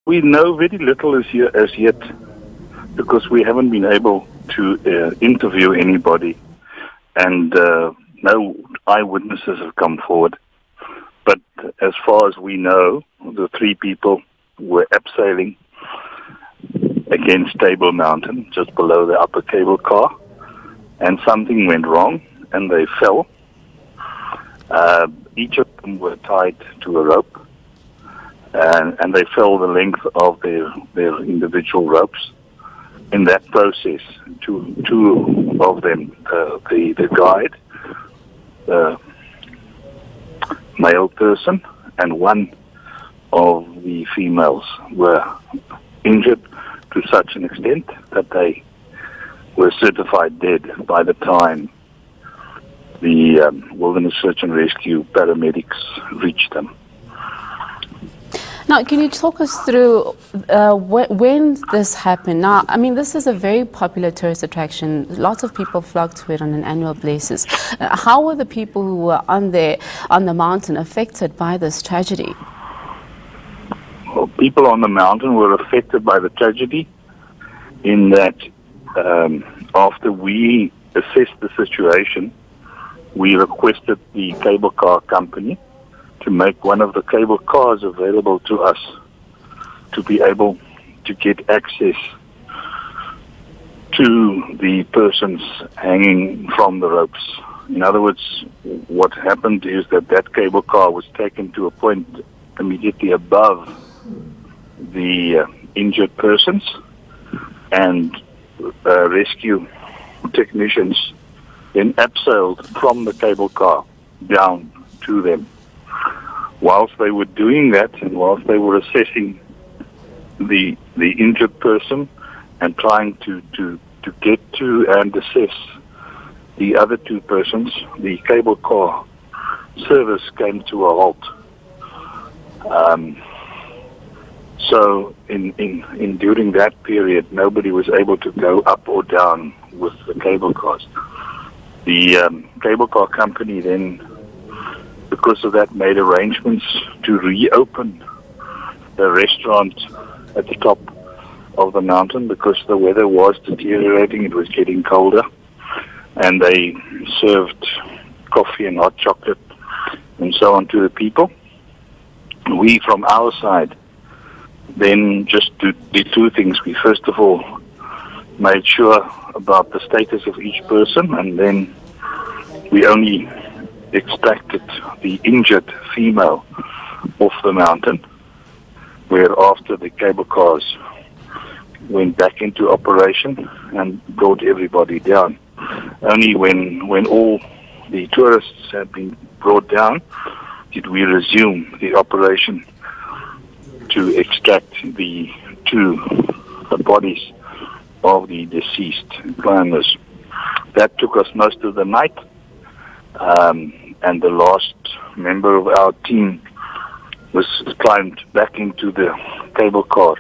We know very little as yet because we haven't been able to interview anybody, and no eyewitnesses have come forward. But as far as we know, the 3 people were abseiling against Table Mountain, just below the upper cable car, and something went wrong, and they fell. Each of them were tied to a rope, and they fell the length of their individual ropes. In that process, two of them, the guide, the male person, and one of the females were injured to such an extent that they were certified dead by the time the Wilderness Search and Rescue paramedics reached them. Now, can you talk us through when this happened? Now, I mean, this is a very popular tourist attraction. Lots of people flock to it on an annual basis. How were the people who were on the mountain affected by this tragedy? Well, people on the mountain were affected by the tragedy in that after we assessed the situation, we requested the cable car company to make one of the cable cars available to us to be able to get access to the persons hanging from the ropes. In other words, what happened is that cable car was taken to a point immediately above the injured persons, and rescue technicians then abseiled from the cable car down to them. Whilst they were doing that, and whilst they were assessing the injured person and trying to get to and assess the other 2 persons, the cable car service came to a halt. So during that period, nobody was able to go up or down with the cable cars. The cable car company then, because of that, made arrangements to reopen the restaurant at the top of the mountain because the weather was deteriorating, it was getting colder, and they served coffee and hot chocolate and so on to the people. We, from our side, then just did 2 things. We first of all made sure about the status of each person, and then we only extracted the injured female off the mountain, where after the cable cars went back into operation and brought everybody down. Only when all the tourists had been brought down did we resume the operation to extract the 2 bodies of the deceased climbers. That took us most of the night, and the last member of our team was climbed back into the cable car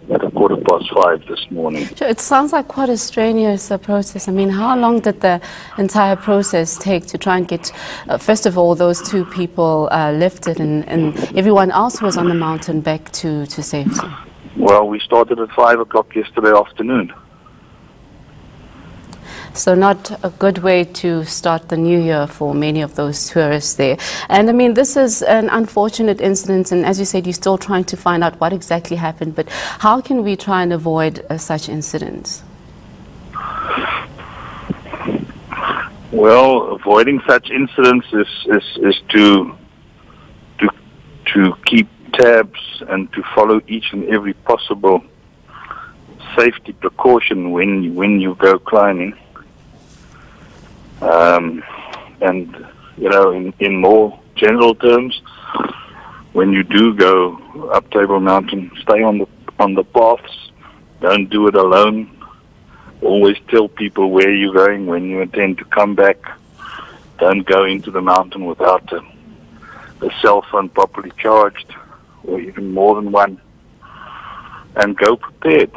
at 5:15 this morning. Sure, it sounds like quite a strenuous process. I mean, how long did the entire process take to try and get, first of all, those 2 people lifted and everyone else who was on the mountain back to safety? Well, we started at 5 o'clock yesterday afternoon. So not a good way to start the new year for many of those tourists there. And I mean, this is an unfortunate incident, and as you said, you're still trying to find out what exactly happened, but how can we try and avoid such incidents? Well, avoiding such incidents is to keep tabs and to follow each and every possible safety precaution when you go climbing. And you know, in more general terms, when you do go up Table Mountain, stay on the paths. Don't do it alone. Always tell people where you're going, when you intend to come back. Don't go into the mountain without a cell phone properly charged, or even more than one. And go prepared.